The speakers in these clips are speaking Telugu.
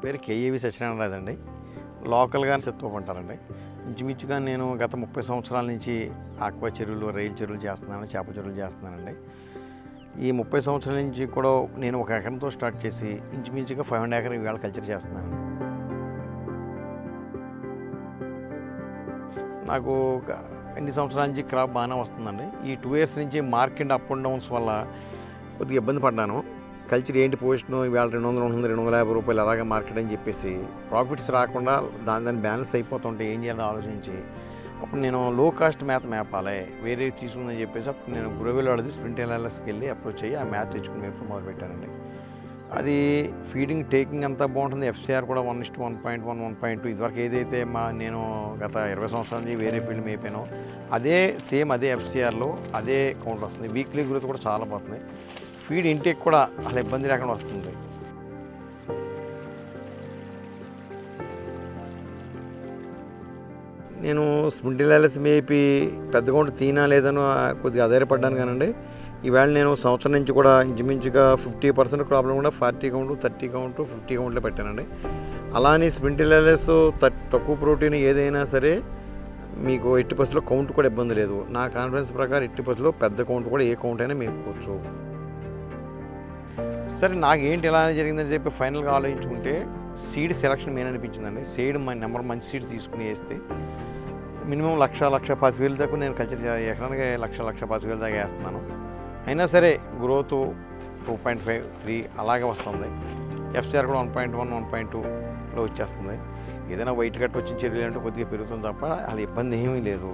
పేరు కేఏవి సత్యనారాయణ రాజు అండి. లోకల్గా చెప్పుకుంటారండి. ఇంచుమించుగా నేను గత 30 సంవత్సరాల నుంచి ఆక్వా చెరువులు, రైలు చెరువులు చేస్తున్నాను, చేపల చెరువులు చేస్తున్నానండి. ఈ 30 సంవత్సరాల నుంచి కూడా నేను 1 ఎకరంతో స్టార్ట్ చేసి ఇంచుమించుగా 500 ఎకర్ ఇవాళ కల్చర్ చేస్తున్నాను. నాకు ఎన్ని సంవత్సరాల నుంచి క్రాప్ బాగానే వస్తుందండి. ఈ 2 ఇయర్స్ నుంచి మార్కెట్ అప్ అండ్ డౌన్స్ వల్ల కొద్దిగా ఇబ్బంది పడ్డాను. కల్చర్ ఏంటి పొజిషన్ ఇవాళ 200, 250 రూపాయలు అలాగే మార్కెట్ అని చెప్పేసి ప్రాఫిట్స్ రాకుండా దాన్ని బ్యాలెన్స్ అయిపోతుంటే ఏం చేయాలని ఆలోచించి అప్పుడు నేను లో కాస్ట్ మేత మేపాలి వేరే తీసుకుందని చెప్పేసి అప్పుడు నేను గురవేలాడది స్ప్రింట్ ఎల్ఎల్ఎస్కి వెళ్ళి అప్రోచ్ అయ్యి ఆ మేత తెచ్చుకుని మేపు మొదలుపెట్టానండి. అది ఫీడింగ్ టేకింగ్ అంతా బాగుంటుంది. ఎఫ్సిఆర్ కూడా 1:1.1, 1.2 ఇదివరకు ఏదైతే నేను గత 20 సంవత్సరాల నుంచి వేరే ఫీల్డ్ మేపానో అదే సేమ్ అదే ఎఫ్సిఆర్లో అదే కౌంట్ వస్తుంది. వీక్లీ గ్రోత్ కూడా చాలా పోతుంది. ఫీడ్ ఇంటేక్ కూడా అసలు ఇబ్బంది లేకుండా వస్తుంది. నేను స్ప్రింటిల్ మేపి పెద్ద కౌంట్ తీనా లేదని కొద్దిగా ఆధారపడ్డాను కానండి. ఈవేళ నేను సంవత్సరం నుంచి కూడా ఇంచుమించుగా 50% క్రాప్లో కూడా 40 కౌంట్, 30 కౌంట్, 50 కౌంట్లో పెట్టానండి. అలానే స్ప్రింటిల్ తక్కువ ప్రోటీన్ ఏదైనా సరే మీకు 80% కౌంట్ కూడా ఇబ్బంది లేదు. నా కాన్ఫిడెన్స్ ప్రకారం 80% పెద్ద కౌంట్ కూడా ఏ కౌంట్ అయినా మేపుకోవచ్చు. సరే నాకేంటి ఎలా జరిగిందని చెప్పి ఫైనల్గా ఆలోచించుకుంటే సీడ్ సెలక్షన్ మెయిన్ అనిపించిందండి. సీడ్ మంచి సీడ్ తీసుకుని వేస్తే మినిమం 1,10,000 దాకా నేను కల్చర్ ఎకరానికి 1,10,000 దాకా వేస్తున్నాను. అయినా సరే గ్రోత్ 2.5, 3 అలాగే వస్తుంది. ఎఫ్సిఆర్ కూడా 1.1, 1.2లో వచ్చేస్తుంది. ఏదైనా వైట్ కట్ వచ్చిన చర్యలు అంటే కొద్దిగా పెరుగుతుంది తప్ప అలా ఇబ్బంది ఏమీ లేదు.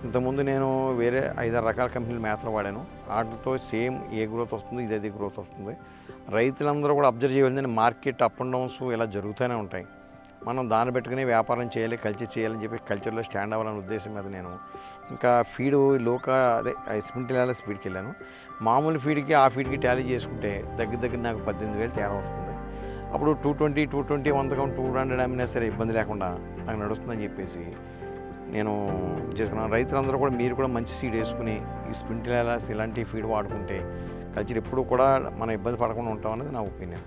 ఇంతకుముందు నేను వేరే 5-6 రకాల కంపెనీలు మేతలు వాడాను. వాటితో సేమ్ ఏ గ్రోత్ వస్తుంది ఇదే గ్రోత్ వస్తుంది. రైతులందరూ కూడా అబ్జర్వ్ చేయవలసింది మార్కెట్ అప్ అండ్ డౌన్స్ ఇలా జరుగుతూనే ఉంటాయి. మనం దాన్ని పెట్టుకుని వ్యాపారం చేయాలి, కల్చర్ చేయాలని చెప్పి కల్చర్లో స్టాండ్ అవ్వాలనే ఉద్దేశం మీద నేను ఇంకా ఫీడ్ స్ప్రింటిల్ ఫీడ్కి వెళ్ళాను. మామూలు ఫీడ్కి ఆ ఫీడ్కి టాలీ చేసుకుంటే దగ్గర నాకు 18,000 తేడా వస్తుంది. అప్పుడు 220, 100 కౌంట్ 200 అమ్మినా సరే ఇబ్బంది లేకుండా నాకు నడుస్తుందని చెప్పేసి నేను చేసుకున్నాను. రైతులందరూ కూడా మీరు కూడా మంచి సీడ్ వేసుకుని ఈ స్ప్రింటిల్ ఇలాంటి ఫీడ్ వాడుకుంటే కల్చర్ ఎప్పుడు కూడా మనం ఇబ్బంది పడకుండా ఉంటాం అనేది నా ఒపీనియన్.